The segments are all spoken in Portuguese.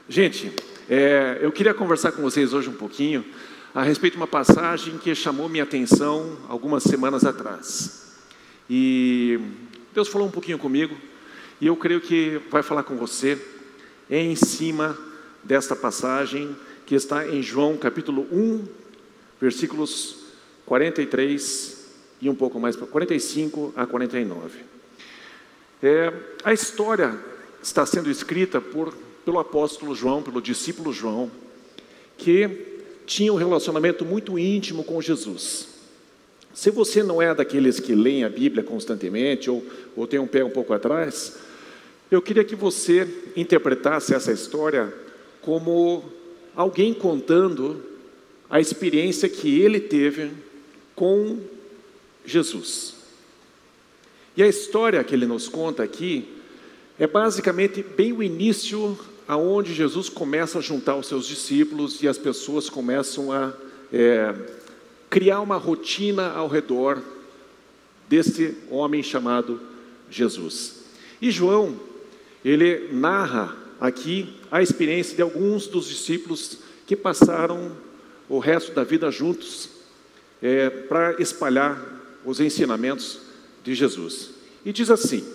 Gente, eu queria conversar com vocês hoje um pouquinho a respeito de uma passagem que chamou minha atenção algumas semanas atrás. E Deus falou um pouquinho comigo, e eu creio que vai falar com você em cima desta passagem que está em João capítulo 1, versículos 43 e um pouco mais, 45 a 49. A história está sendo escrita pelo apóstolo João, pelo discípulo João, que tinha um relacionamento muito íntimo com Jesus. Se você não é daqueles que leem a Bíblia constantemente, ou tem um pé um pouco atrás, eu queria que você interpretasse essa história como alguém contando a experiência que ele teve com Jesus. E a história que ele nos conta aqui é basicamente bem o início aonde Jesus começa a juntar os seus discípulos e as pessoas começam a criar uma rotina ao redor desse homem chamado Jesus. E João, ele narra aqui a experiência de alguns dos discípulos que passaram o resto da vida juntos para espalhar os ensinamentos de Jesus. E diz assim: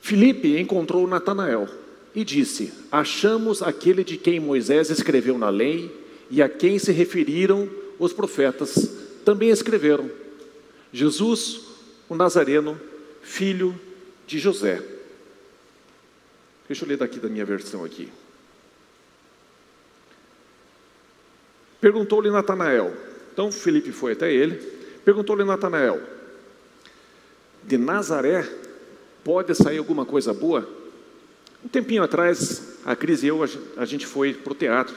Filipe encontrou Natanael e disse: achamos aquele de quem Moisés escreveu na lei e a quem se referiram os profetas, também escreveram, Jesus, o Nazareno, filho de José. Deixa eu ler daqui da minha versão aqui. Perguntou-lhe Natanael. Então Filipe foi até ele. Perguntou-lhe Natanael: de Nazaré pode sair alguma coisa boa? Um tempinho atrás, a Cris e eu, a gente foi para o teatro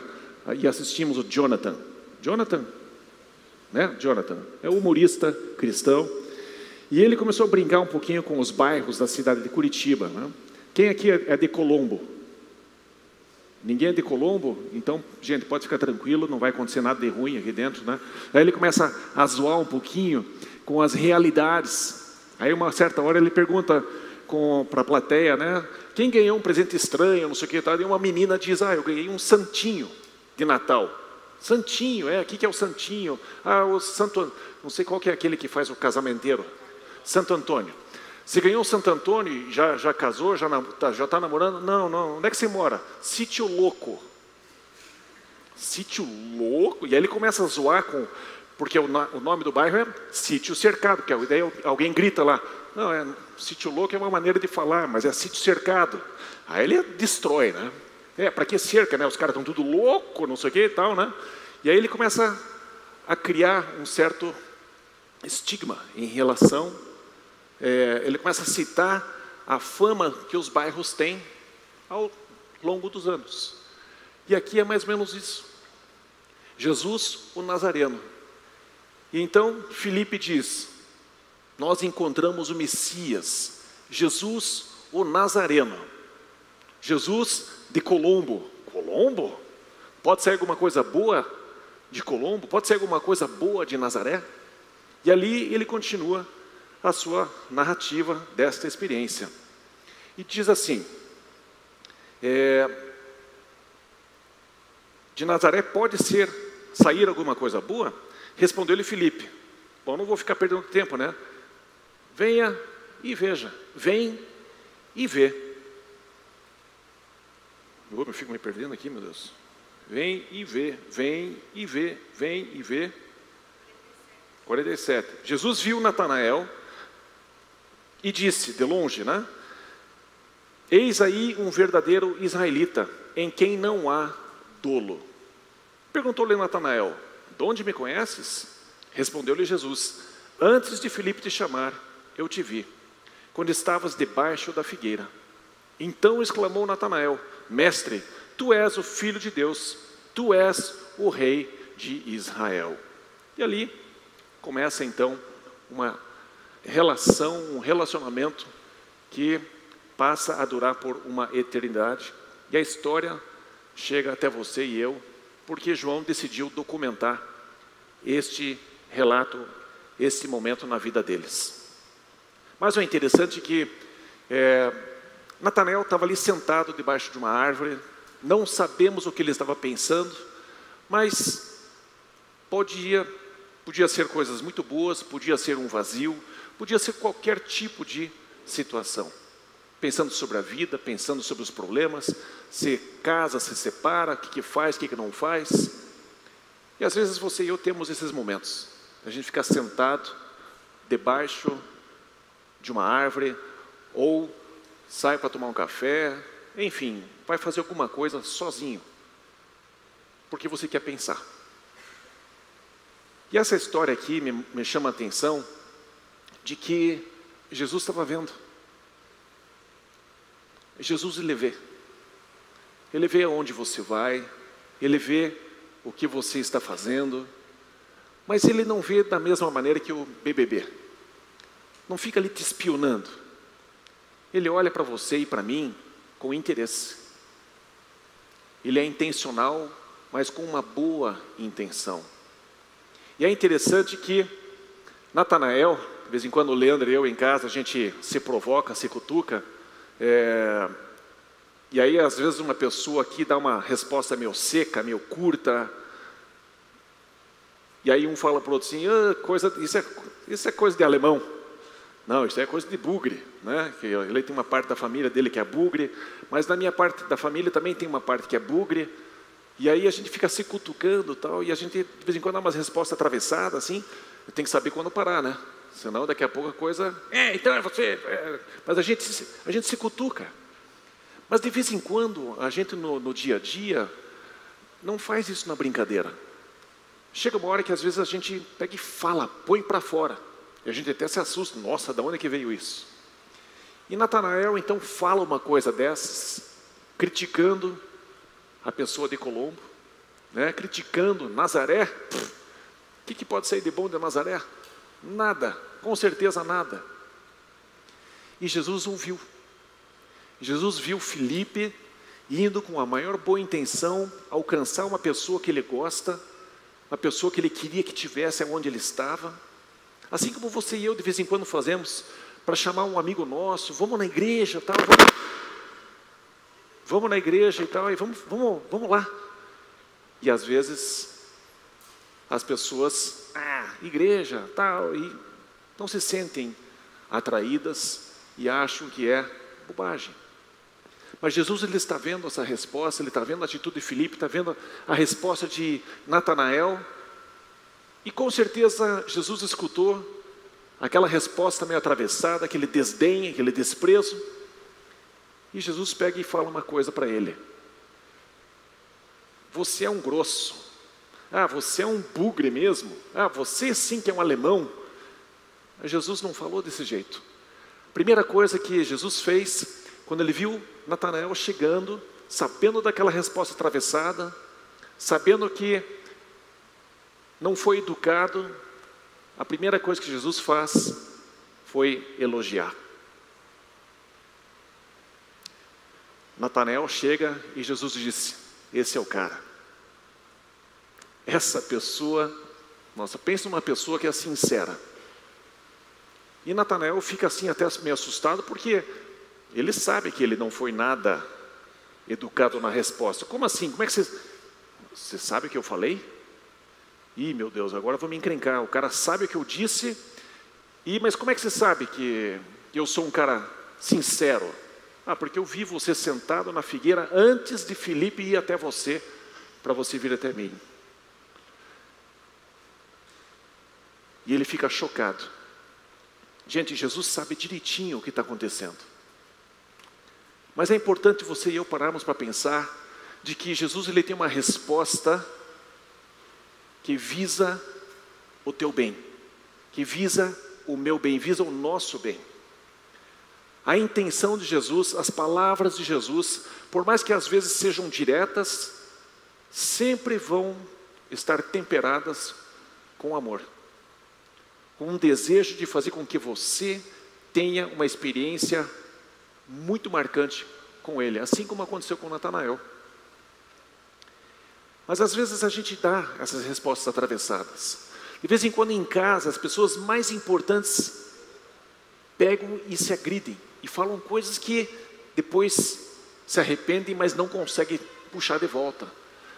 e assistimos o Jonathan. Jonathan, né? Jonathan é um humorista cristão. E ele começou a brincar um pouquinho com os bairros da cidade de Curitiba, né? Quem aqui é de Colombo? Ninguém é de Colombo? Então, gente, pode ficar tranquilo, não vai acontecer nada de ruim aqui dentro, né? Aí ele começa a zoar um pouquinho com as realidades. Aí uma certa hora ele pergunta para a plateia, né? Quem ganhou um presente estranho, não sei o que, e uma menina diz: eu ganhei um santinho de Natal. Santinho, o que é o santinho? O santo, não sei qual que é aquele que faz o casamenteiro. Santo Antônio. Você ganhou o Santo Antônio, já casou, já está namorando? Não, onde é que você mora? Sítio Louco. Sítio Louco? E aí ele começa a zoar porque o nome do bairro é Sítio Cercado, que daí alguém grita lá: não, Sítio Louco é uma maneira de falar, mas é Sítio Cercado. Aí ele destrói, né? Para que cerca, né? Os caras estão tudo louco, não sei o que e tal, né? E aí ele começa a criar um certo estigma em relação, ele começa a citar a fama que os bairros têm ao longo dos anos. E aqui é mais ou menos isso. Jesus, o Nazareno. E então Filipe diz: nós encontramos o Messias, Jesus, o Nazareno. Jesus de Colombo. Colombo? Pode ser alguma coisa boa de Colombo? Pode ser alguma coisa boa de Nazaré? E ali ele continua a sua narrativa desta experiência. E diz assim: de Nazaré pode sair alguma coisa boa? Respondeu-lhe Filipe: bom, não vou ficar perdendo tempo, né? Venha e veja. Vem e vê. Eu fico me perdendo aqui, meu Deus. Vem e vê, vem e vê, vem e vê. 47. Jesus viu Natanael e disse, de longe, né? Eis aí um verdadeiro israelita, em quem não há dolo. Perguntou-lhe Natanael: de onde me conheces? Respondeu-lhe Jesus: antes de Filipe te chamar, eu te vi, quando estavas debaixo da figueira. Então exclamou Natanael: mestre, tu és o Filho de Deus, tu és o Rei de Israel. E ali começa então uma relação, um relacionamento que passa a durar por uma eternidade. E a história chega até você e eu, porque João decidiu documentar este relato, este momento na vida deles. Mas o interessante é que Natanael estava ali sentado debaixo de uma árvore, não sabemos o que ele estava pensando, mas podia ser coisas muito boas, podia ser um vazio, podia ser qualquer tipo de situação. Pensando sobre a vida, pensando sobre os problemas, se casa, se separa, o que faz, o que não faz. E às vezes você e eu temos esses momentos. A gente fica sentado debaixo de uma árvore, ou sai para tomar um café, enfim, vai fazer alguma coisa sozinho, porque você quer pensar. E essa história aqui me chama a atenção de que Jesus estava vendo. Jesus ele vê. Ele vê aonde você vai, ele vê o que você está fazendo, mas ele não vê da mesma maneira que o BBB. Não fica ali te espionando. Ele olha para você e para mim com interesse. Ele é intencional, mas com uma boa intenção. E é interessante que Natanael, de vez em quando o Leandro e eu em casa, a gente se provoca, se cutuca, e aí às vezes uma pessoa aqui dá uma resposta meio seca, meio curta, e aí um fala para o outro assim, isso é coisa de alemão. Não, isso é coisa de bugre, né? Que ele tem uma parte da família dele que é bugre, mas na minha parte da família também tem uma parte que é bugre. E aí a gente fica se cutucando tal, e a gente de vez em quando dá umas respostas atravessadas, assim, tem que saber quando parar, né? Senão daqui a pouco a coisa, então é você, mas a gente se cutuca. Mas de vez em quando, a gente no dia a dia, não faz isso na brincadeira. Chega uma hora que às vezes a gente pega e fala, põe para fora. E a gente até se assusta, nossa, de onde é que veio isso? E Natanael então fala uma coisa dessas, criticando a pessoa de Colombo, né? Criticando Nazaré. O que pode sair de bom de Nazaré? Nada, com certeza nada. E Jesus ouviu. Jesus viu Filipe indo com a maior boa intenção alcançar uma pessoa que ele gosta, uma pessoa que ele queria que tivesse onde ele estava. Assim como você e eu de vez em quando fazemos para chamar um amigo nosso, vamos na igreja, tal, vamos na igreja e tal, e vamos lá. E às vezes as pessoas, igreja, tal, e não se sentem atraídas e acham que é bobagem. Mas Jesus ele está vendo essa resposta, ele está vendo a atitude de Filipe, está vendo a resposta de Natanael, e com certeza Jesus escutou aquela resposta meio atravessada, aquele desdém, aquele desprezo, e Jesus pega e fala uma coisa para ele: você é um grosso, você é um bugre mesmo, você sim que é um alemão. Mas Jesus não falou desse jeito. A primeira coisa que Jesus fez, quando ele viu Natanael chegando, sabendo daquela resposta atravessada, sabendo que não foi educado, a primeira coisa que Jesus faz foi elogiar. Natanael chega e Jesus disse: esse é o cara. Essa pessoa, nossa, pensa numa pessoa que é sincera. E Natanael fica assim até meio assustado, porque ele sabe que ele não foi nada educado na resposta. Como assim? Como é que você sabe o que eu falei? Ih, meu Deus, agora eu vou me encrencar. O cara sabe o que eu disse, mas como é que você sabe que eu sou um cara sincero? Porque eu vi você sentado na figueira antes de Filipe ir até você, para você vir até mim. E ele fica chocado. Gente, Jesus sabe direitinho o que está acontecendo. Mas é importante você e eu pararmos para pensar de que Jesus ele tem uma resposta que visa o teu bem, que visa o meu bem, visa o nosso bem. A intenção de Jesus, as palavras de Jesus, por mais que às vezes sejam diretas, sempre vão estar temperadas com amor, com um desejo de fazer com que você tenha uma experiência muito marcante com Ele, assim como aconteceu com Natanael. Mas às vezes a gente dá essas respostas atravessadas. De vez em quando em casa, as pessoas mais importantes pegam e se agridem, e falam coisas que depois se arrependem, mas não conseguem puxar de volta.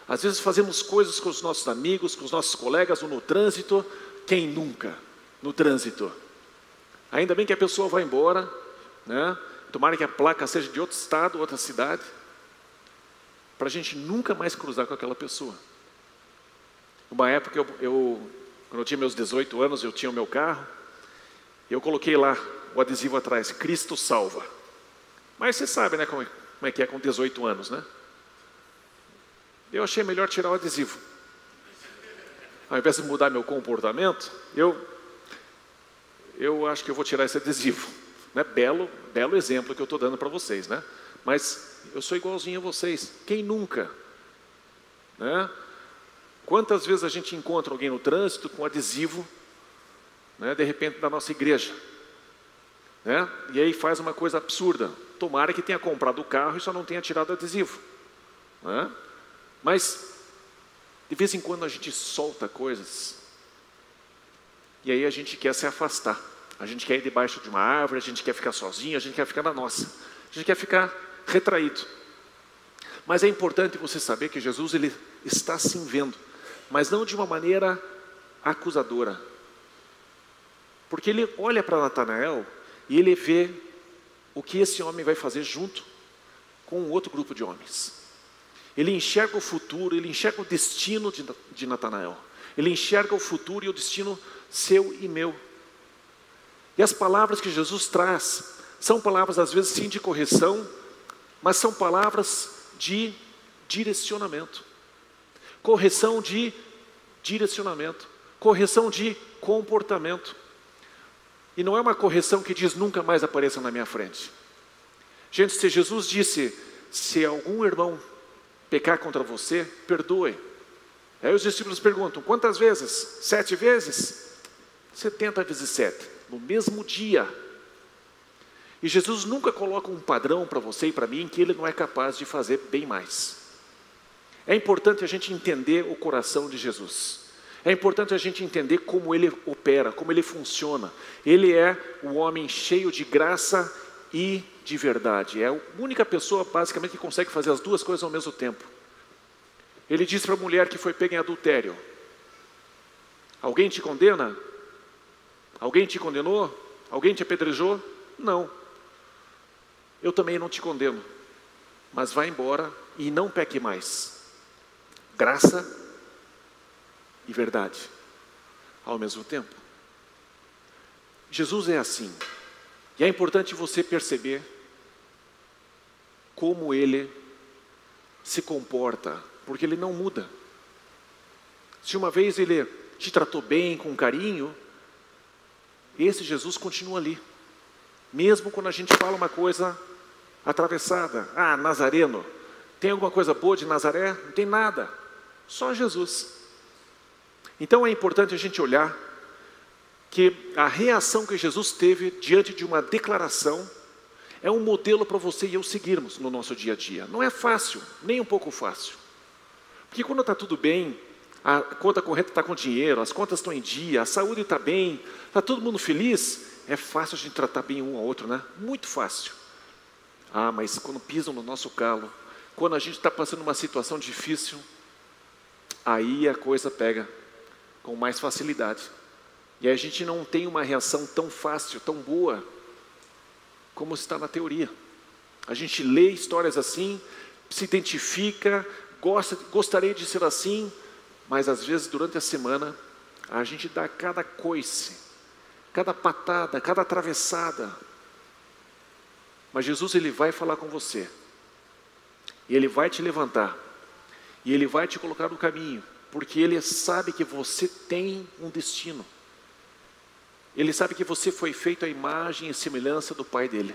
Às vezes fazemos coisas com os nossos amigos, com os nossos colegas, ou no trânsito. Quem nunca? No trânsito. Ainda bem que a pessoa vai embora, né? Tomara que a placa seja de outro estado, outra cidade, para a gente nunca mais cruzar com aquela pessoa. Uma época, quando eu tinha meus 18 anos, eu tinha o meu carro, eu coloquei lá o adesivo atrás, Cristo salva. Mas você sabe, né, como é que é com 18 anos, né? Eu achei melhor tirar o adesivo. Ao invés de mudar meu comportamento, eu acho que eu vou tirar esse adesivo. Né? Belo exemplo que eu estou dando para vocês, né? Mas eu sou igualzinho a vocês. Quem nunca? Né? Quantas vezes a gente encontra alguém no trânsito com adesivo, né, de repente, da nossa igreja? Né? E aí faz uma coisa absurda. Tomara que tenha comprado o carro e só não tenha tirado o adesivo. Né? Mas, de vez em quando a gente solta coisas, e aí a gente quer se afastar. A gente quer ir debaixo de uma árvore, a gente quer ficar sozinho, a gente quer ficar na nossa. A gente quer ficar retraído. Mas é importante você saber que Jesus, ele está sim vendo, mas não de uma maneira acusadora. Porque ele olha para Natanael e ele vê o que esse homem vai fazer junto com um outro grupo de homens. Ele enxerga o futuro, ele enxerga o destino de Natanael. Ele enxerga o futuro e o destino seu e meu. E as palavras que Jesus traz são palavras, às vezes, sim, de correção, mas são palavras de direcionamento. Correção de direcionamento. Correção de comportamento. E não é uma correção que diz nunca mais apareça na minha frente. Gente, se Jesus disse, se algum irmão pecar contra você, perdoe. Aí os discípulos perguntam, quantas vezes? 7 vezes? 70 vezes 7. No mesmo dia. E Jesus nunca coloca um padrão para você e para mim que ele não é capaz de fazer bem mais. É importante a gente entender o coração de Jesus. É importante a gente entender como ele opera, como ele funciona. Ele é o homem cheio de graça e de verdade. É a única pessoa, basicamente, que consegue fazer as duas coisas ao mesmo tempo. Ele disse para a mulher que foi pega em adultério: alguém te condena? Alguém te condenou? Alguém te apedrejou? Não. Eu também não te condeno. Mas vá embora e não peque mais. Graça e verdade ao mesmo tempo. Jesus é assim. E é importante você perceber como ele se comporta, porque ele não muda. Se uma vez ele te tratou bem, com carinho, esse Jesus continua ali. Mesmo quando a gente fala uma coisa atravessada. Ah, Nazareno, tem alguma coisa boa de Nazaré? Não tem nada, só Jesus. Então é importante a gente olhar que a reação que Jesus teve diante de uma declaração é um modelo para você e eu seguirmos no nosso dia a dia. Não é fácil, nem um pouco fácil. Porque quando está tudo bem, a conta corrente está com dinheiro, as contas estão em dia, a saúde está bem, está todo mundo feliz, é fácil a gente tratar bem um ao outro, né? Muito fácil. Ah, mas quando pisam no nosso calo, quando a gente está passando uma situação difícil, aí a coisa pega com mais facilidade. E a gente não tem uma reação tão fácil, tão boa, como está na teoria. A gente lê histórias assim, se identifica, gostaria de ser assim, mas às vezes durante a semana, a gente dá cada coice, cada patada, cada atravessada. Mas Jesus, ele vai falar com você, e ele vai te levantar, e ele vai te colocar no caminho, porque ele sabe que você tem um destino. Ele sabe que você foi feito à imagem e semelhança do Pai dele.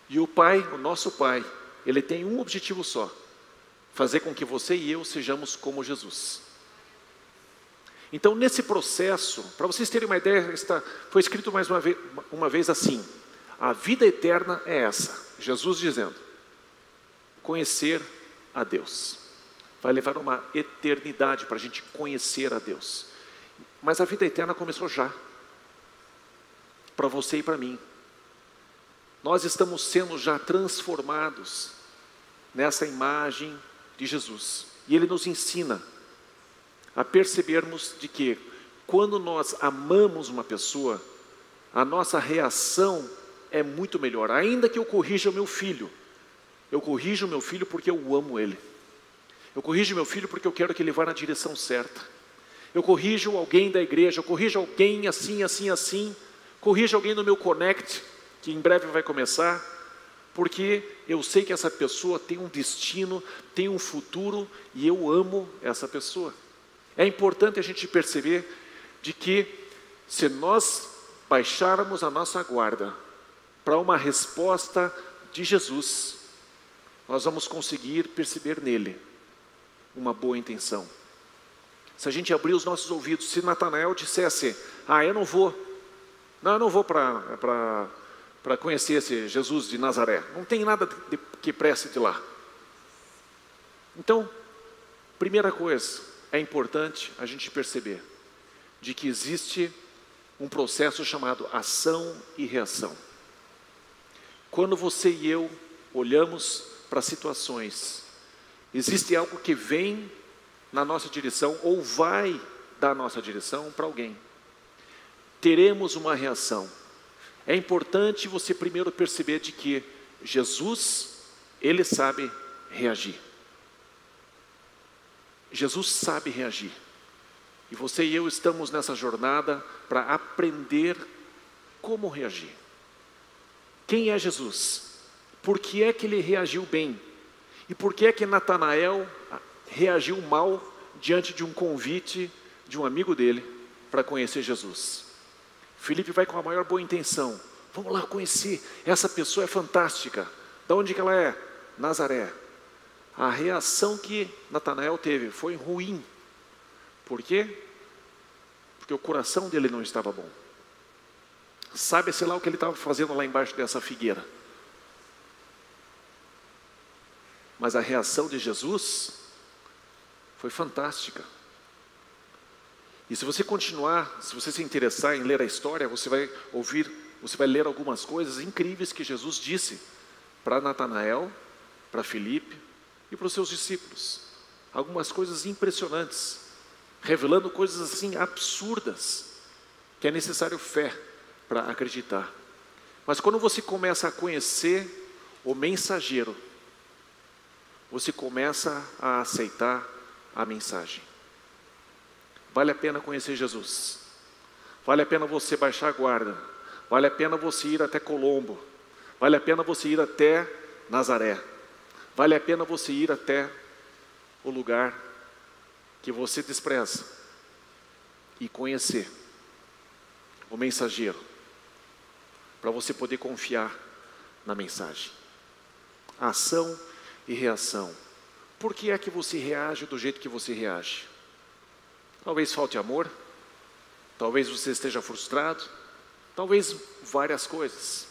E o Pai, o nosso Pai, ele tem um objetivo só: fazer com que você e eu sejamos como Jesus. Então, nesse processo, para vocês terem uma ideia, foi escrito mais uma vez assim: a vida eterna é essa, Jesus dizendo, conhecer a Deus. Vai levar uma eternidade para a gente conhecer a Deus. Mas a vida eterna começou já, para você e para mim. nós estamos sendo já transformados nessa imagem de Jesus. E Ele nos ensina a percebermos de que quando nós amamos uma pessoa, a nossa reação é muito melhor. Ainda que eu corrija o meu filho, eu corrijo o meu filho porque eu amo ele. Eu corrijo meu filho porque eu quero que ele vá na direção certa. Eu corrijo alguém da igreja, eu corrijo alguém assim, assim, assim. Corrijo alguém no meu Connect, que em breve vai começar, porque eu sei que essa pessoa tem um destino, tem um futuro, e eu amo essa pessoa. É importante a gente perceber de que se nós baixarmos a nossa guarda para uma resposta de Jesus, nós vamos conseguir perceber nele uma boa intenção. Se a gente abrir os nossos ouvidos, se Natanael dissesse, eu não vou para conhecer esse Jesus de Nazaré, não tem nada que preste de lá. Então, primeira coisa, é importante a gente perceber de que existe um processo chamado ação e reação. Quando você e eu olhamos para situações, existe algo que vem na nossa direção ou vai da nossa direção para alguém. Teremos uma reação. É importante você primeiro perceber de que Jesus, Ele sabe reagir. Jesus sabe reagir. E você e eu estamos nessa jornada para aprender como reagir. Quem é Jesus? Por que é que Ele reagiu bem? E por que é que Natanael reagiu mal diante de um convite de um amigo dele para conhecer Jesus? Felipe vai com a maior boa intenção. Vamos lá conhecer, essa pessoa é fantástica. De onde que ela é? Nazaré. A reação que Natanael teve foi ruim. Por quê? Porque o coração dele não estava bom. Sabe-se lá o que ele estava fazendo lá embaixo dessa figueira. Mas a reação de Jesus foi fantástica. E se você continuar, se você se interessar em ler a história, você vai ler algumas coisas incríveis que Jesus disse para Natanael, para Felipe e para os seus discípulos. Algumas coisas impressionantes, revelando coisas assim absurdas, que é necessário fé para acreditar. Mas quando você começa a conhecer o mensageiro, você começa a aceitar a mensagem. Vale a pena conhecer Jesus. Vale a pena você baixar a guarda. Vale a pena você ir até Colombo. Vale a pena você ir até Nazaré. Vale a pena você ir até o lugar que você despreza e conhecer o mensageiro, para você poder confiar na mensagem. Ação e reação. Por que é que você reage do jeito que você reage? Talvez falte amor, talvez você esteja frustrado, talvez várias coisas.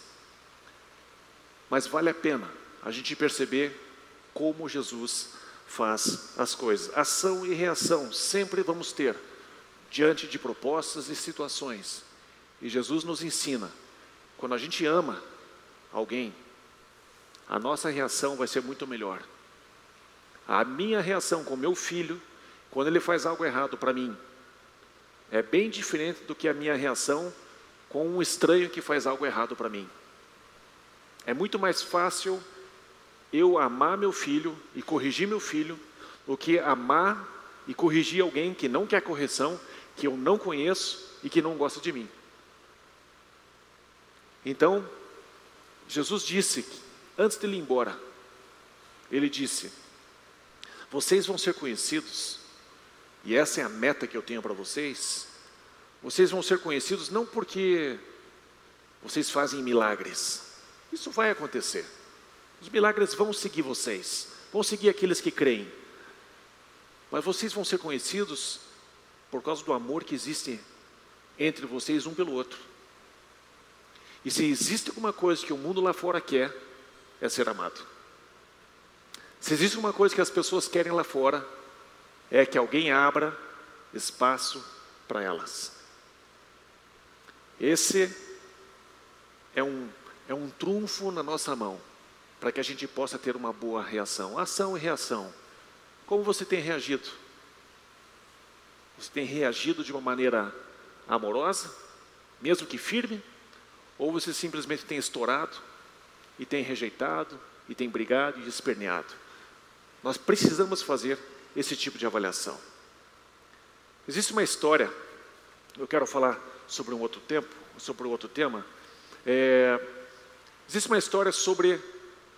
Mas vale a pena a gente perceber como Jesus faz as coisas. Ação e reação sempre vamos ter diante de propostas e situações. E Jesus nos ensina, quando a gente ama alguém, a nossa reação vai ser muito melhor. A minha reação com meu filho, quando ele faz algo errado para mim, é bem diferente do que a minha reação com um estranho que faz algo errado para mim. É muito mais fácil eu amar meu filho e corrigir meu filho do que amar e corrigir alguém que não quer correção, que eu não conheço e que não gosta de mim. Então, Jesus disse, antes de ele ir embora, ele disse: vocês vão ser conhecidos, e essa é a meta que eu tenho para vocês. Vocês vão ser conhecidos não porque vocês fazem milagres. Isso vai acontecer. Os milagres vão seguir vocês, vão seguir aqueles que creem. Mas vocês vão ser conhecidos por causa do amor que existe entre vocês um pelo outro. E se existe alguma coisa que o mundo lá fora quer, é ser amado. Se existe uma coisa que as pessoas querem lá fora, é que alguém abra espaço para elas. Esse é um é um trunfo na nossa mão, para que a gente possa ter uma boa reação. Ação e reação. Como você tem reagido? Você tem reagido de uma maneira amorosa, mesmo que firme? Ou você simplesmente tem estourado, e tem rejeitado, e tem brigado e esperneado? Nós precisamos fazer esse tipo de avaliação. Existe uma história, eu quero falar sobre um outro tema. Existe uma história sobre,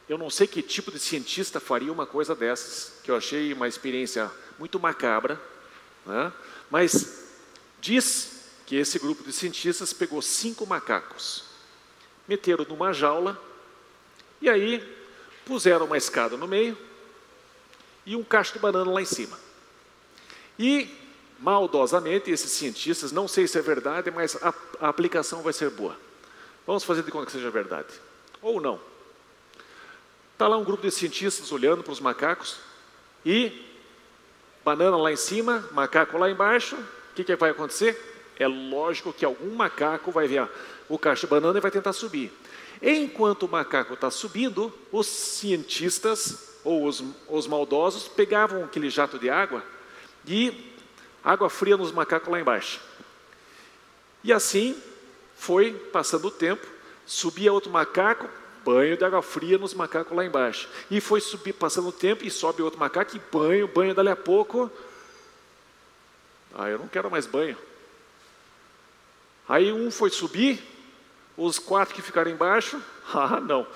eu não sei que tipo de cientista faria uma coisa dessas, que eu achei uma experiência muito macabra, né? Mas diz que esse grupo de cientistas pegou 5 macacos, meteram numa jaula, e aí puseram uma escada no meio, e um cacho de banana lá em cima. E, maldosamente, esses cientistas, não sei se é verdade, mas a aplicação vai ser boa. Vamos fazer de conta que seja verdade. Ou não. Está lá um grupo de cientistas olhando para os macacos, e banana lá em cima, macaco lá embaixo, o que vai acontecer? É lógico que algum macaco vai ver o cacho de banana e vai tentar subir. Enquanto o macaco está subindo, os cientistas, ou os maldosos, pegavam aquele jato de água e água fria nos macacos lá embaixo. E assim foi passando o tempo, subia outro macaco, banho de água fria nos macacos lá embaixo. E foi passando o tempo e sobe outro macaco e banho, dali a pouco. Eu não quero mais banho. Aí um foi subir, os 4 que ficaram embaixo, não,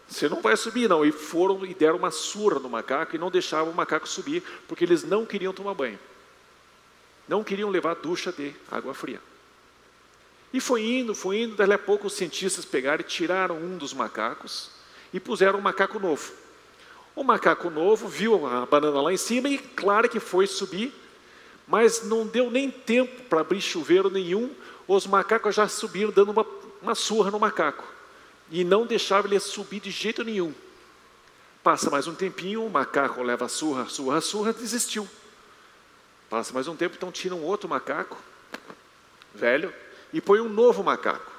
você não vai subir não. E foram e deram uma surra no macaco e não deixavam o macaco subir, porque eles não queriam tomar banho. Não queriam levar ducha de água fria. E foi indo, dali a pouco os cientistas pegaram e tiraram um dos macacos e puseram um macaco novo. O macaco novo viu a banana lá em cima e claro que foi subir, mas não deu nem tempo para abrir chuveiro nenhum, os macacos já subiram dando uma surra no macaco. E não deixavam ele subir de jeito nenhum. Passa mais um tempinho, o macaco leva surra, desistiu. Passa mais um tempo, então tira um outro macaco, velho, e põe um novo macaco.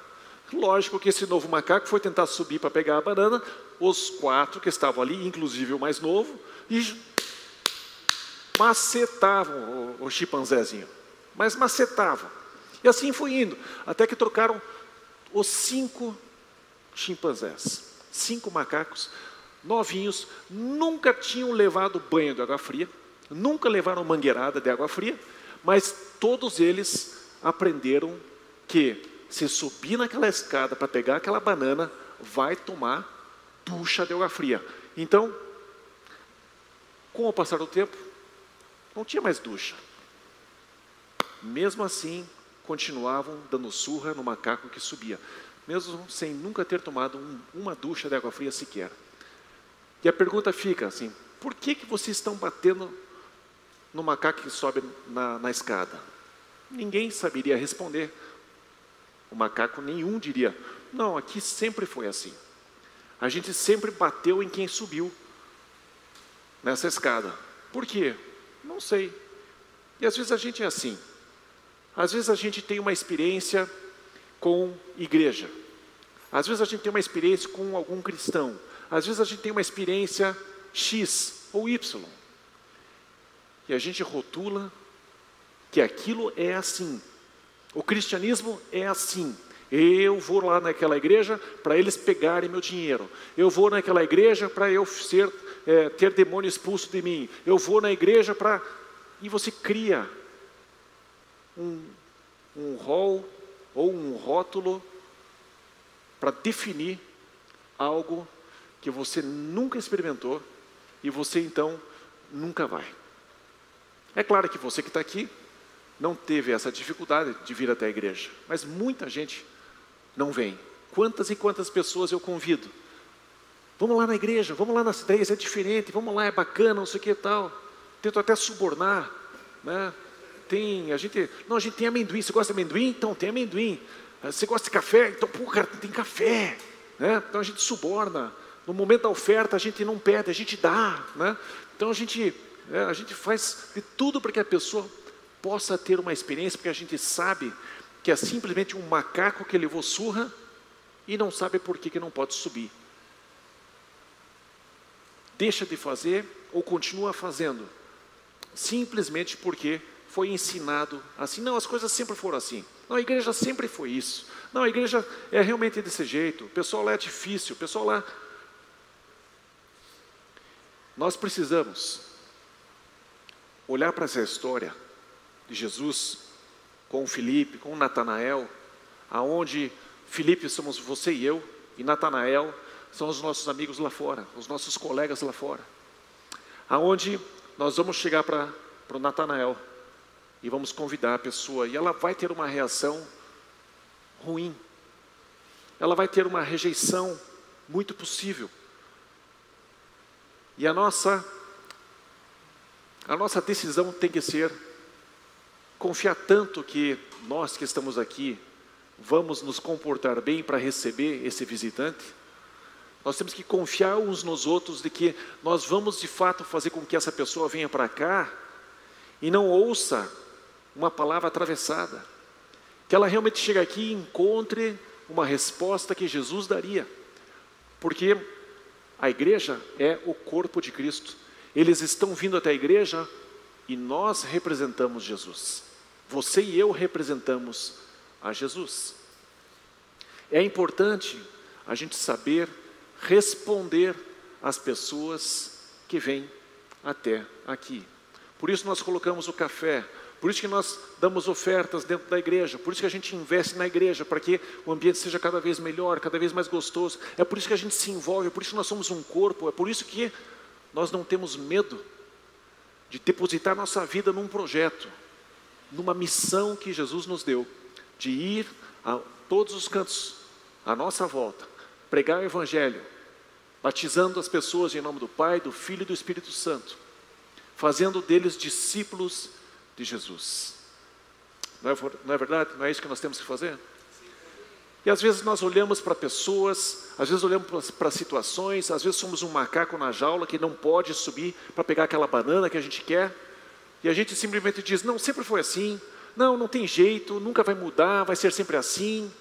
Lógico que esse novo macaco foi tentar subir para pegar a banana, os 4 que estavam ali, inclusive o mais novo, e macetavam o chimpanzézinho. Mas macetavam. E assim foi indo, até que trocaram os 5 chimpanzés. 5 macacos, novinhos, nunca tinham levado banho de água fria, nunca levaram mangueirada de água fria, mas todos eles aprenderam que se subir naquela escada para pegar aquela banana, vai tomar ducha de água fria. Então, com o passar do tempo, não tinha mais ducha. Mesmo assim, continuavam dando surra no macaco que subia, mesmo sem nunca ter tomado uma ducha de água fria sequer. E a pergunta fica assim, por que vocês estão batendo no macaco que sobe na escada? Ninguém saberia responder. O macaco nenhum diria, não, aqui sempre foi assim. A gente sempre bateu em quem subiu nessa escada. Por quê? Não sei. E às vezes a gente é assim. Às vezes a gente tem uma experiência com igreja. Às vezes a gente tem uma experiência com algum cristão. Às vezes a gente tem uma experiência X ou Y. E a gente rotula que aquilo é assim. O cristianismo é assim. Eu vou lá naquela igreja para eles pegarem meu dinheiro. Eu vou naquela igreja para eu ter demônio expulso de mim. Eu vou na igreja para... E você cria um rol ou um rótulo para definir algo que você nunca experimentou e você então nunca vai. É claro que você que está aqui não teve essa dificuldade de vir até a igreja, mas muita gente não vem. Quantas e quantas pessoas eu convido? Vamos lá na igreja, vamos lá nas ideias, é diferente, vamos lá, é bacana, não sei o que e tal. Tento até subornar, né? A gente tem amendoim, você gosta de amendoim? Então tem amendoim. Você gosta de café? Então, cara, tem café, né? Então a gente suborna. No momento da oferta a gente não pede, a gente dá, né? Então a gente faz de tudo para que a pessoa possa ter uma experiência, porque a gente sabe que é simplesmente um macaco que levou surra e não sabe por que não pode subir. Deixa de fazer ou continua fazendo, simplesmente porque foi ensinado assim. Não, as coisas sempre foram assim. Não, a igreja sempre foi isso. Não, a igreja é realmente desse jeito. O pessoal lá é difícil, o pessoal lá... Nós precisamos olhar para essa história de Jesus com Filipe, com Natanael, aonde Filipe somos você e eu, e Natanael são os nossos amigos lá fora, os nossos colegas lá fora. Aonde nós vamos chegar para o Natanael e vamos convidar a pessoa, e ela vai ter uma reação ruim. Ela vai ter uma rejeição muito possível. E a nossa decisão tem que ser confiar tanto que nós que estamos aqui vamos nos comportar bem para receber esse visitante. Nós temos que confiar uns nos outros de que nós vamos de fato fazer com que essa pessoa venha para cá e não ouça uma palavra atravessada. Que ela realmente chegue aqui e encontre uma resposta que Jesus daria. Porque a igreja é o corpo de Cristo. Eles estão vindo até a igreja e nós representamos Jesus. Você e eu representamos a Jesus. É importante a gente saber responder às pessoas que vêm até aqui. Por isso nós colocamos o café, por isso que nós damos ofertas dentro da igreja, por isso que a gente investe na igreja, para que o ambiente seja cada vez melhor, cada vez mais gostoso. É por isso que a gente se envolve, é por isso que nós somos um corpo, é por isso que nós não temos medo de depositar nossa vida num projeto, numa missão que Jesus nos deu, de ir a todos os cantos à nossa volta, pregar o Evangelho, batizando as pessoas em nome do Pai, do Filho e do Espírito Santo, fazendo deles discípulos de Jesus. Não é verdade? Não é isso que nós temos que fazer? E às vezes nós olhamos para pessoas, às vezes olhamos para situações, às vezes somos um macaco na jaula que não pode subir para pegar aquela banana que a gente quer, e a gente simplesmente diz, não, sempre foi assim, não tem jeito, nunca vai mudar, vai ser sempre assim.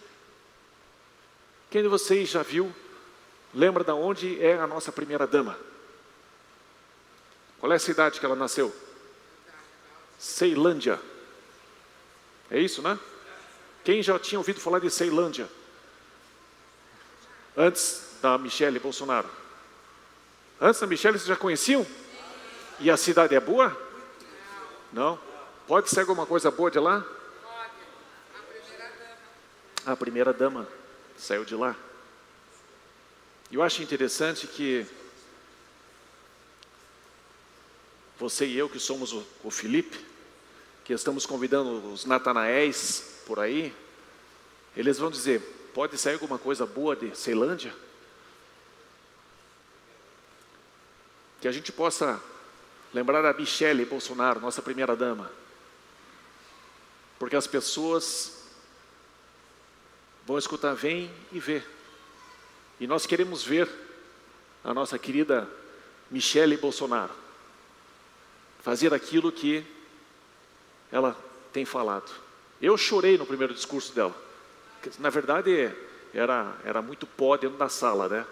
Quem de vocês já viu, lembra de onde é a nossa primeira dama? Qual é a cidade que ela nasceu? Ceilândia. É isso, né? Quem já tinha ouvido falar de Ceilândia? Antes da Michele Bolsonaro. Antes da Michele, vocês já conheciam? E a cidade é boa? Não. Pode ser alguma coisa boa de lá? Pode. A primeira dama. A primeira dama saiu de lá. Eu acho interessante que você e eu, que somos o Filipe, que estamos convidando os Natanaéis por aí, eles vão dizer, pode sair alguma coisa boa de Ceilândia? Que a gente possa lembrar da Michele Bolsonaro, nossa primeira dama. Porque as pessoas vão escutar, vem e vê. E nós queremos ver a nossa querida Michele Bolsonaro fazer aquilo que ela tem falado. Eu chorei no primeiro discurso dela. Na verdade, era muito pó dentro da sala, né?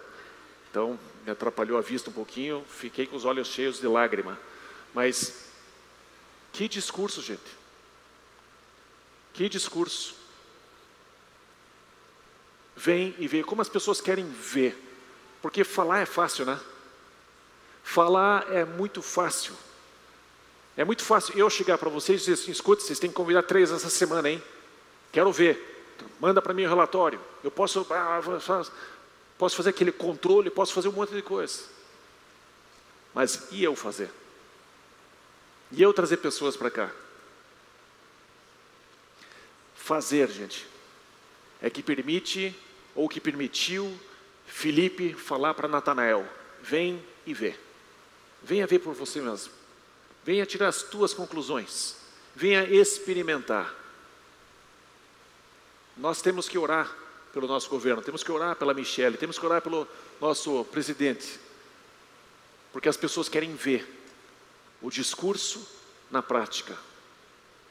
Então, me atrapalhou a vista um pouquinho, fiquei com os olhos cheios de lágrima. Mas, que discurso, gente. Que discurso. Vem e vê como as pessoas querem ver. Porque falar é fácil, né? Falar é muito fácil. É muito fácil eu chegar para vocês e dizer assim, escuta, vocês têm que convidar 3 essa semana, hein? Quero ver. Manda para mim o relatório. Eu posso fazer aquele controle, posso fazer um monte de coisa. Mas e eu fazer? E eu trazer pessoas para cá? Fazer, gente, é que permite, ou que permitiu Filipe falar para Natanael, vem e vê. Venha ver por você mesmo. Venha tirar as tuas conclusões. Venha experimentar. Nós temos que orar pelo nosso governo, temos que orar pela Michele, temos que orar pelo nosso presidente. Porque as pessoas querem ver o discurso na prática.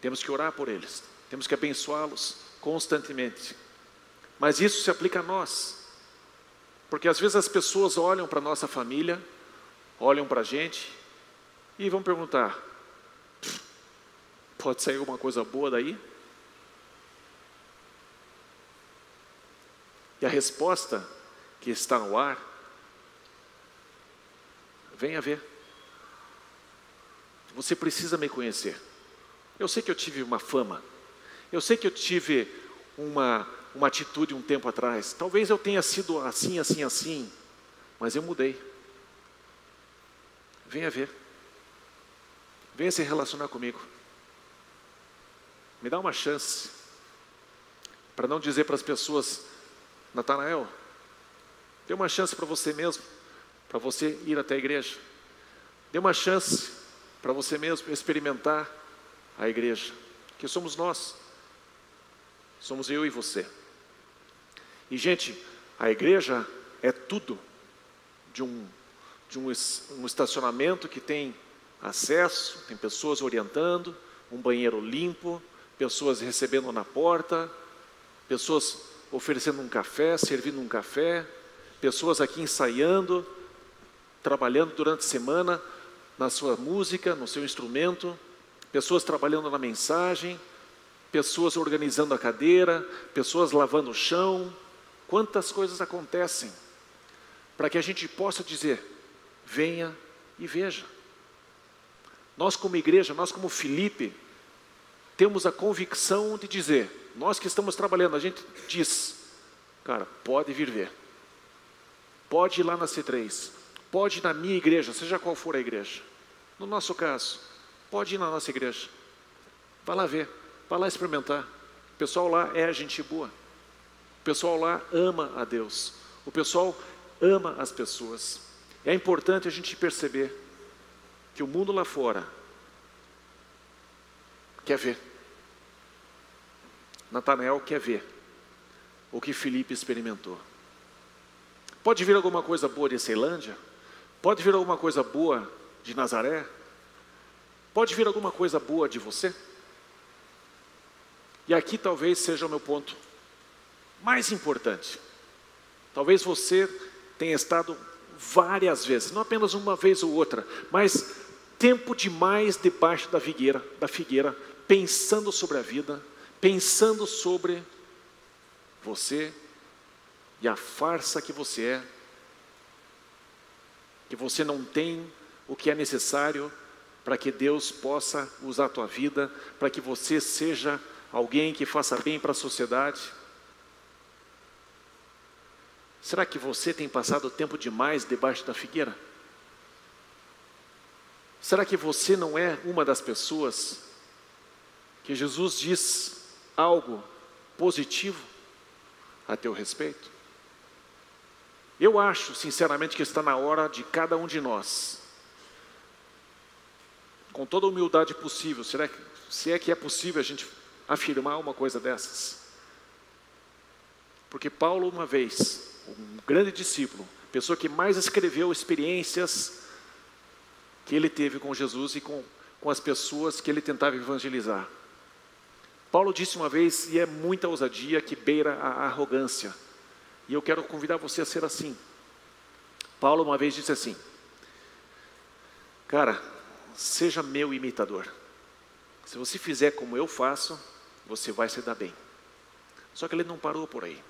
Temos que orar por eles, temos que abençoá-los constantemente. Mas isso se aplica a nós. Porque às vezes as pessoas olham para a nossa família, olham para a gente e vão perguntar: pode sair alguma coisa boa daí? E a resposta que está no ar: venha ver. Você precisa me conhecer. Eu sei que eu tive uma fama. Eu sei que eu tive uma atitude um tempo atrás. Talvez eu tenha sido assim, assim, assim. Mas eu mudei. Venha ver. Venha se relacionar comigo. Me dá uma chance. Para não dizer para as pessoas: Natanael, dê uma chance para você mesmo, para você ir até a igreja. Dê uma chance para você mesmo experimentar a igreja, que somos nós. Somos eu e você. E, gente, a igreja é tudo de um estacionamento que tem acesso, tem pessoas orientando, um banheiro limpo, pessoas recebendo na porta, pessoas oferecendo um café, servindo um café, pessoas aqui ensaiando, trabalhando durante a semana na sua música, no seu instrumento, pessoas trabalhando na mensagem, pessoas organizando a cadeira, pessoas lavando o chão. Quantas coisas acontecem para que a gente possa dizer: venha e veja. Nós como igreja, nós como Filipe, temos a convicção de dizer, nós que estamos trabalhando, a gente diz: cara, pode vir ver. Pode ir lá na C3, pode ir na minha igreja, seja qual for a igreja. No nosso caso, pode ir na nossa igreja. Vai lá ver, vai lá experimentar. O pessoal lá é gente boa. O pessoal lá ama a Deus. O pessoal ama as pessoas. É importante a gente perceber que o mundo lá fora quer ver. Natanael quer ver o que Filipe experimentou. Pode vir alguma coisa boa de Ceilândia? Pode vir alguma coisa boa de Nazaré? Pode vir alguma coisa boa de você? E aqui talvez seja o meu ponto mais importante. Talvez você tenha estado várias vezes, não apenas uma vez ou outra, mas tempo demais debaixo da figueira, pensando sobre a vida, pensando sobre você e a farsa que você é, que você não tem o que é necessário para que Deus possa usar a tua vida, para que você seja alguém que faça bem para a sociedade. Será que você tem passado tempo demais debaixo da figueira? Será que você não é uma das pessoas que Jesus diz algo positivo a teu respeito? Eu acho, sinceramente, que está na hora de cada um de nós, com toda a humildade possível, se é que é possível a gente afirmar uma coisa dessas. Porque Paulo, uma vez, um grande discípulo, pessoa que mais escreveu experiências que ele teve com Jesus e com as pessoas que ele tentava evangelizar. Paulo disse uma vez, e é muita ousadia que beira a arrogância, e eu quero convidar você a ser assim. Paulo uma vez disse assim: cara, seja meu imitador. Se você fizer como eu faço, você vai se dar bem. Só que ele não parou por aí.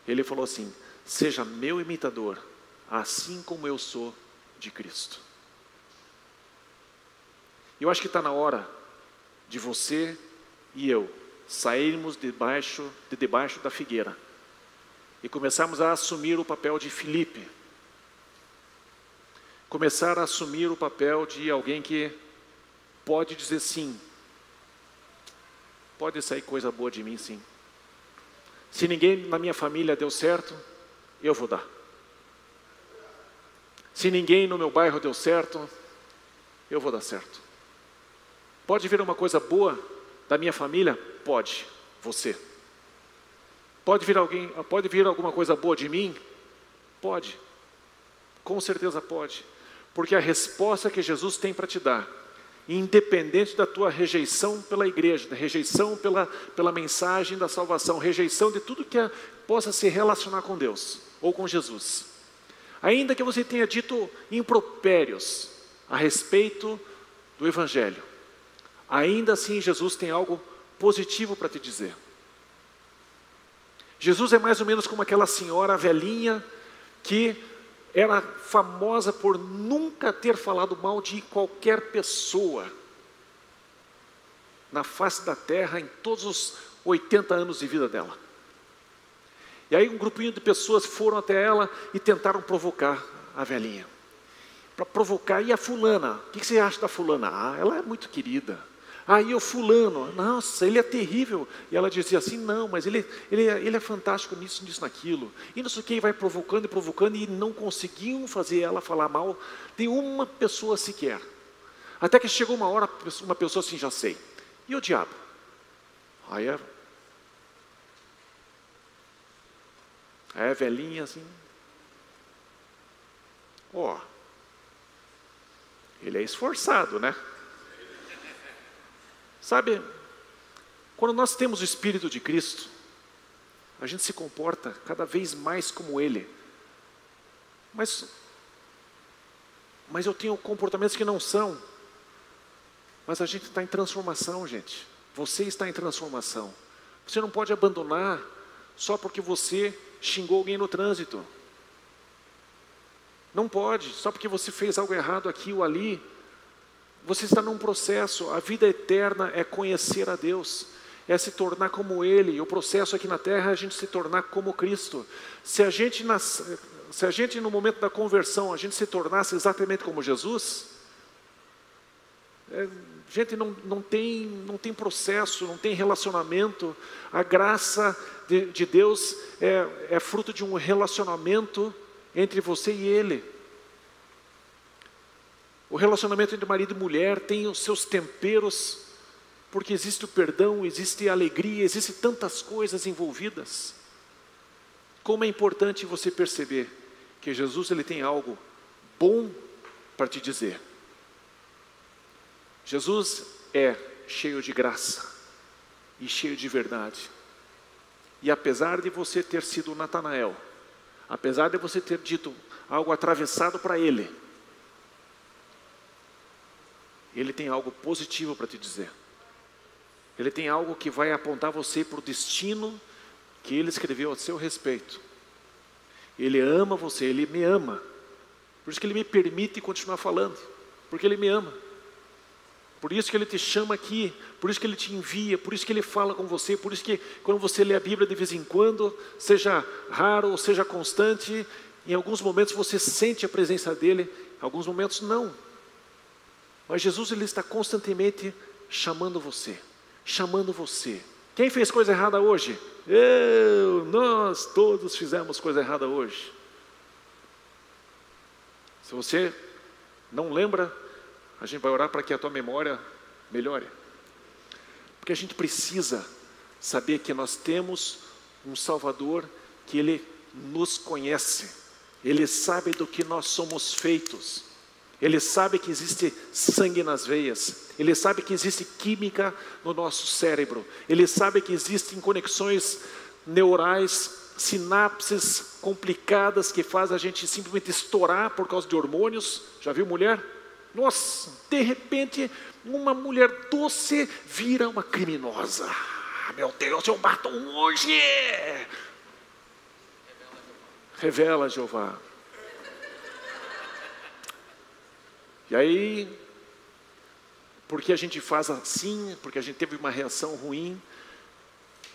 Ele falou assim: seja meu imitador, assim como eu sou de Cristo. Eu acho que está na hora de você e eu sairmos de debaixo da figueira e começarmos a assumir o papel de Filipe. Começar a assumir o papel de alguém que pode dizer sim. Pode sair coisa boa de mim, sim. Se ninguém na minha família deu certo, eu vou dar. Se ninguém no meu bairro deu certo, eu vou dar certo. Pode vir uma coisa boa da minha família? Pode, você. Pode vir alguma coisa boa de mim? Pode. Com certeza pode. Porque a resposta que Jesus tem para te dar independente da tua rejeição pela igreja, da rejeição pela mensagem da salvação, rejeição de tudo que possa se relacionar com Deus ou com Jesus. Ainda que você tenha dito impropérios a respeito do Evangelho, ainda assim Jesus tem algo positivo para te dizer. Jesus é mais ou menos como aquela senhora velhinha que era famosa por nunca ter falado mal de qualquer pessoa na face da terra em todos os 80 anos de vida dela. E aí um grupinho de pessoas foram até ela e tentaram provocar a velhinha. Para provocar, e a fulana? O que você acha da fulana? Ah, ela é muito querida. Ah, e o fulano? Nossa, ele é terrível. E ela dizia assim, não, mas ele é fantástico nisso, naquilo. E não sei o que, vai provocando e provocando, e não conseguiam fazer ela falar mal de uma pessoa sequer. Até que chegou uma hora, uma pessoa assim, já sei. E o diabo? Aí a velhinha assim, ele é esforçado, né? Sabe, quando nós temos o Espírito de Cristo, a gente se comporta cada vez mais como Ele. Mas eu tenho comportamentos que não são. Mas a gente está em transformação, gente. Você está em transformação. Você não pode abandonar só porque você xingou alguém no trânsito. Não pode, só porque você fez algo errado aqui ou ali. Você está num processo. A vida eterna é conhecer a Deus, é se tornar como Ele. E o processo aqui na terra é a gente se tornar como Cristo. Se a gente no momento da conversão, a gente se tornasse exatamente como Jesus, gente, não tem processo, não tem relacionamento. A graça de Deus é fruto de um relacionamento entre você e Ele. O relacionamento entre marido e mulher tem os seus temperos, porque existe o perdão, existe a alegria, existe tantas coisas envolvidas. Como é importante você perceber que Jesus ele tem algo bom para te dizer. Jesus é cheio de graça e cheio de verdade. E apesar de você ter sido Natanael, apesar de você ter dito algo atravessado para ele, ele tem algo positivo para te dizer. Ele tem algo que vai apontar você para o destino que Ele escreveu a seu respeito. Ele ama você, Ele me ama. Por isso que Ele me permite continuar falando, porque Ele me ama. Por isso que Ele te chama aqui, por isso que Ele te envia, por isso que Ele fala com você, por isso que quando você lê a Bíblia de vez em quando, seja raro ou seja constante, em alguns momentos você sente a presença dEle, em alguns momentos não. Mas Jesus ele está constantemente chamando você, chamando você. Quem fez coisa errada hoje? Nós todos fizemos coisa errada hoje. Se você não lembra, a gente vai orar para que a tua memória melhore. Porque a gente precisa saber que nós temos um Salvador que Ele nos conhece. Ele sabe do que nós somos feitos. Ele sabe que existe sangue nas veias. Ele sabe que existe química no nosso cérebro. Ele sabe que existem conexões neurais, sinapses complicadas que fazem a gente simplesmente estourar por causa de hormônios. Já viu mulher? Nossa, de repente, uma mulher doce vira uma criminosa. Meu Deus, eu mato um hoje. Revela Jeová. E aí, porque a gente faz assim, porque a gente teve uma reação ruim,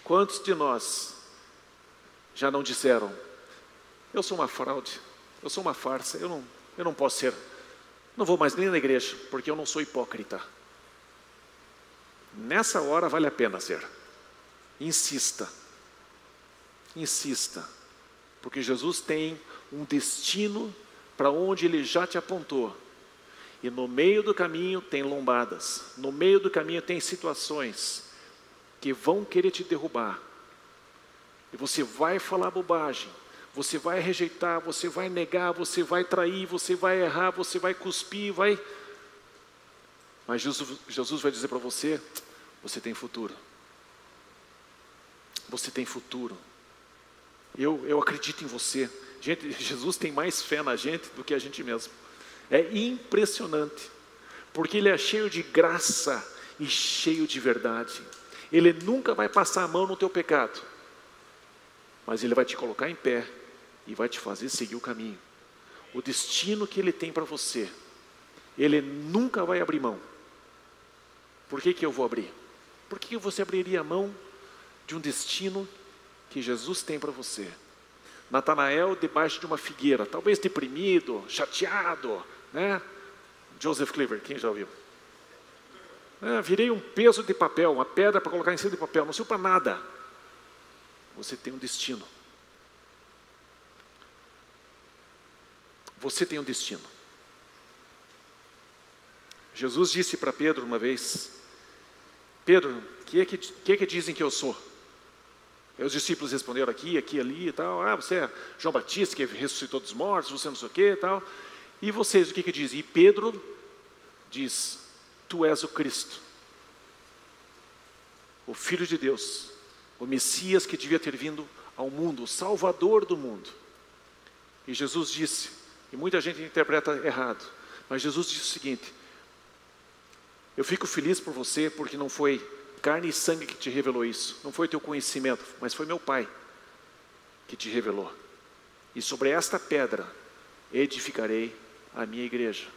quantos de nós já não disseram, eu sou uma fraude, eu sou uma farsa, eu não posso ser, não vou mais nem na igreja, porque eu não sou hipócrita. Nessa hora vale a pena ser. Insista, porque Jesus tem um destino para onde Ele já te apontou. E no meio do caminho tem lombadas, no meio do caminho tem situações que vão querer te derrubar. E você vai falar bobagem, você vai rejeitar, você vai negar, você vai trair, você vai errar, você vai cuspir, Mas Jesus vai dizer para você, você tem futuro. Você tem futuro. Eu acredito em você. Gente, Jesus tem mais fé na gente do que a gente mesmo. É impressionante. Porque Ele é cheio de graça e cheio de verdade. Ele nunca vai passar a mão no teu pecado. Mas Ele vai te colocar em pé e vai te fazer seguir o caminho. O destino que Ele tem para você, Ele nunca vai abrir mão. Por que eu vou abrir? Por que você abriria a mão de um destino que Jesus tem para você? Natanael debaixo de uma figueira, talvez deprimido, chateado, né? Joseph Cleaver, quem já ouviu? Virei um peso de papel, uma pedra para colocar em cima de papel, não serve para nada. Você tem um destino. Você tem um destino. Jesus disse para Pedro uma vez, Pedro, que é que dizem que eu sou? E os discípulos responderam aqui, aqui, ali e tal. Você é João Batista que ressuscitou dos mortos, você não sei o que e tal. E vocês, o que dizem? E Pedro diz, tu és o Cristo, o Filho de Deus, o Messias que devia ter vindo ao mundo, o Salvador do mundo. E Jesus disse, e muita gente interpreta errado, mas Jesus disse o seguinte, eu fico feliz por você porque não foi carne e sangue que te revelou isso, não foi teu conhecimento, mas foi meu Pai que te revelou. E sobre esta pedra edificarei a minha igreja.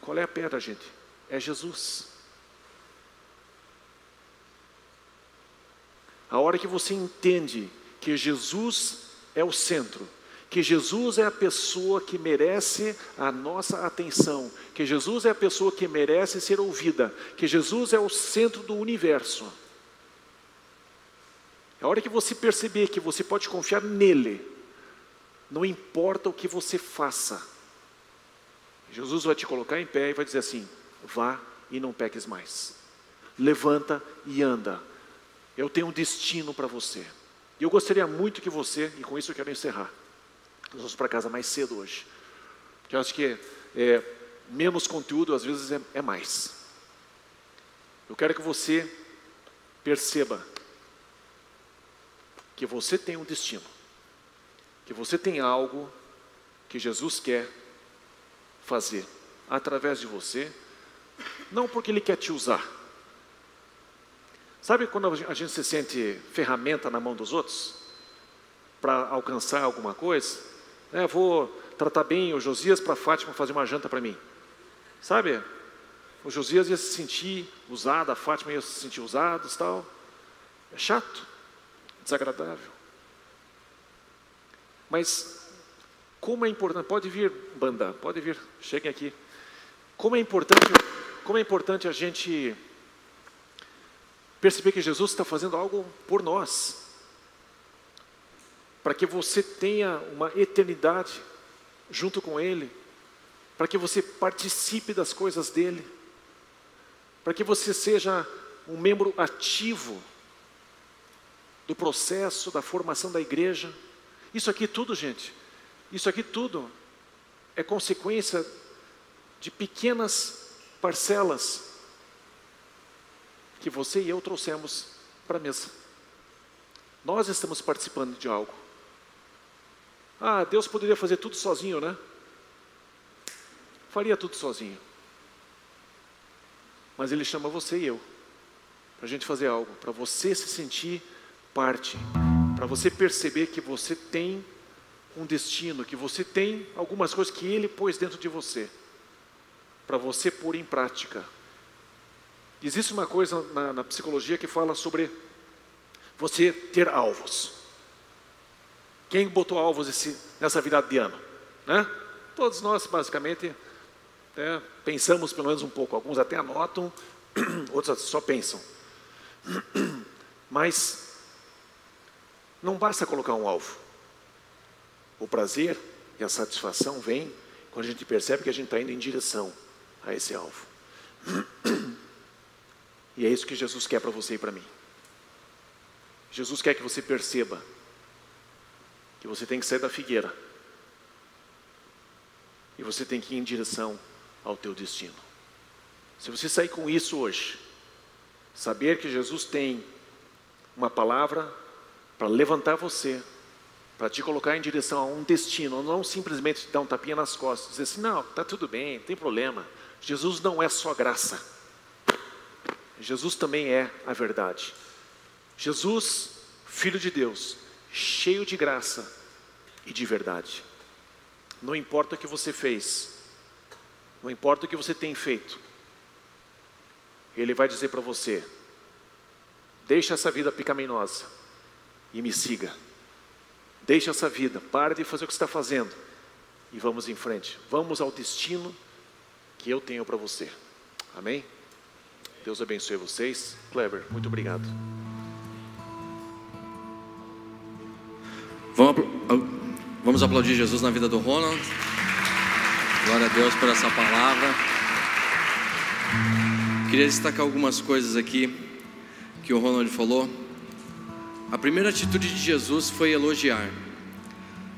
Qual é a pedra, gente? É Jesus. A hora que você entende que Jesus é o centro, que Jesus é a pessoa que merece a nossa atenção, que Jesus é a pessoa que merece ser ouvida, que Jesus é o centro do universo. A hora que você perceber que você pode confiar nele, não importa o que você faça, Jesus vai te colocar em pé e vai dizer assim, vá e não peques mais. Levanta e anda. Eu tenho um destino para você. E eu gostaria muito que você, e com isso eu quero encerrar, nós vamos para casa mais cedo hoje, porque eu acho que menos conteúdo às vezes é mais. Eu quero que você perceba que você tem um destino, que você tem algo que Jesus quer fazer através de você, não porque Ele quer te usar. Sabe quando a gente se sente ferramenta na mão dos outros para alcançar alguma coisa? Vou tratar bem o Josias para a Fátima fazer uma janta para mim. Sabe? O Josias ia se sentir usado, a Fátima ia se sentir usados, tal. É chato, desagradável. Mas como é importante, pode vir, banda, pode vir, cheguem aqui. Como é importante a gente perceber que Jesus está fazendo algo por nós, para que você tenha uma eternidade junto com Ele, para que você participe das coisas dEle, para que você seja um membro ativo do processo da formação da igreja. Isso aqui tudo, gente, isso aqui tudo é consequência de pequenas parcelas que você e eu trouxemos para a mesa. Nós estamos participando de algo. Deus poderia fazer tudo sozinho, né? Faria tudo sozinho. Mas Ele chama você e eu para a gente fazer algo, para você se sentir parte, para você perceber que você tem um destino, que você tem algumas coisas que Ele pôs dentro de você, para você pôr em prática. Existe uma coisa na psicologia que fala sobre você ter alvos. Quem botou alvos nessa virada de ano? Né? Todos nós, basicamente, pensamos pelo menos um pouco. Alguns até anotam, outros só pensam. Mas não basta colocar um alvo. O prazer e a satisfação vêm quando a gente percebe que a gente está indo em direção a esse alvo. E é isso que Jesus quer para você e para mim. Jesus quer que você perceba que você tem que sair da figueira e você tem que ir em direção ao teu destino. Se você sair com isso hoje, saber que Jesus tem uma palavra para levantar você, para te colocar em direção a um destino, não simplesmente te dar um tapinha nas costas, dizer assim, não, está tudo bem, não tem problema. Jesus não é só graça. Jesus também é a verdade. Jesus, Filho de Deus, cheio de graça e de verdade. Não importa o que você fez, não importa o que você tem feito, Ele vai dizer para você, deixa essa vida pecaminosa e me siga. Deixa essa vida, pare de fazer o que você está fazendo e vamos em frente. Vamos ao destino que eu tenho para você. Amém? Deus abençoe vocês. Kleber, muito obrigado. Vamos aplaudir Jesus na vida do Ronald. Glória a Deus por essa palavra. Queria destacar algumas coisas aqui que o Ronald falou. A primeira atitude de Jesus foi elogiar.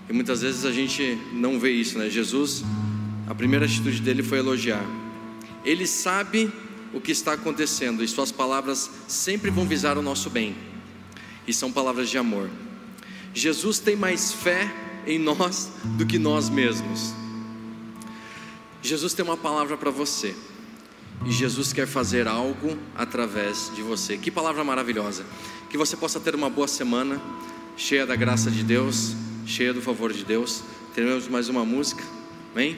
E muitas vezes a gente não vê isso, né? Jesus, a primeira atitude dele foi elogiar. Ele sabe o que está acontecendo e suas palavras sempre vão visar o nosso bem. E são palavras de amor. Jesus tem mais fé em nós do que nós mesmos. Jesus tem uma palavra para você. E Jesus quer fazer algo através de você. Que palavra maravilhosa. Que você possa ter uma boa semana, cheia da graça de Deus, cheia do favor de Deus. Teremos mais uma música, amém?